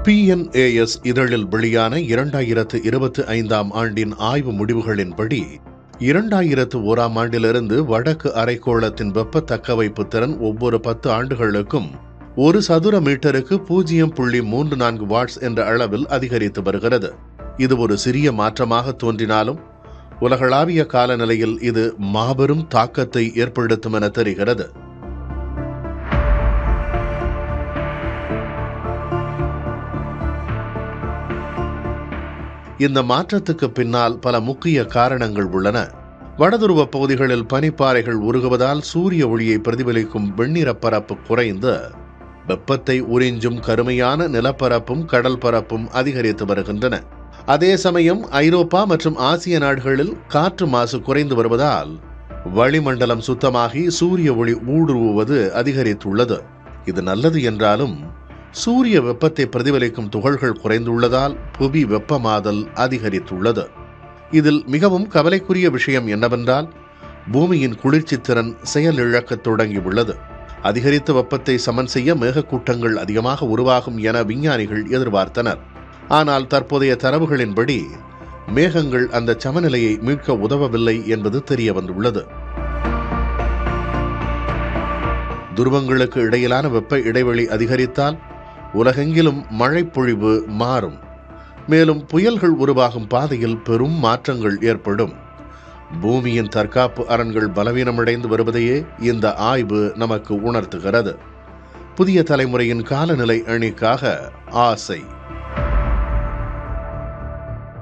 PNAS இதழில் வெளியான 2025 ஆண்டின் ஆய்வு முடிவுகளின்படி 2001 ஆண்டிலிருந்து வடக்கு அரைக்கோளத்தின் வெப்ப தக்கவைப்பு திறன் ஒவ்வொரு 10 ஆண்டுகளுக்கும் 1 சதுர மீட்டருக்கு 0.34 வாட்ஸ் என்ற அளவில் அதிகரித்து வருகிறது. இது ஒரு சிறிய மாற்றமாக தோன்றினாலும் உலகளாவிய காலநிலையில் இது மாபெரும் தாக்கத்தை ஏற்படுத்தும் என தெரிகிறது. இந்த மாற்றத்துக்கு பின்னால் பல முக்கிய காரணங்கள் உள்ளன. வடதுருவ பகுதிகளில் பனிப்பாறைகள் உருகுவதால் சூரிய ஒளியை பிரதிபலிக்கும் வெண்ணிறப்பரப்பு குறைந்து வெப்பத்தை உறிஞ்சும் கருமையான நிலப்பரப்பும் கடல் பரப்பும் அதிகரித்து வருகின்றன. அதே சமயம் ஐரோப்பா மற்றும் ஆசிய நாடுகளில் காற்று மாசு குறைந்து வருவதால் வளிமண்டலம் சுத்தமாகி சூரிய ஒளி ஊடுருவுவது அதிகரித்துள்ளது. இது நல்லது என்றாலும் சூரிய வெப்பத்தை பிரதிபலிக்கும் துகள்கள் குறைந்துள்ளதால் புவி வெப்பமாதல் அதிகரித்துள்ளது. இதில் மிகவும் கவலைக்குரிய விஷயம் என்னவென்றால் பூமியின் குளிர்ச்சி திறன் செயலிழக்கத் தொடங்கியுள்ளது. அதிகரித்த வெப்பத்தை சமன் செய்ய மேகக்கூட்டங்கள் அதிகமாக உருவாகும் என விஞ்ஞானிகள் எதிர்பார்த்தனர். ஆனால் தற்போதைய தரவுகளின்படி மேகங்கள் அந்த சமநிலையை மீட்க உதவவில்லை என்பது தெரிய வந்துள்ளது. துருவங்களுக்கு இடையிலான வெப்ப இடைவெளி அதிகரித்தால் உலகெங்கிலும் மழைப்பொழிவு மாறும். மேலும் புயல்கள் உருவாகும் பாதையில் பெரும் மாற்றங்கள் ஏற்படும். பூமியின் தற்காப்பு அரண்கள் பலவீனமடைந்து வருவதையே இந்த ஆய்வு நமக்கு உணர்த்துகிறது. புதிய தலைமுறையின் காலநிலை அணிக்காக ஆசை.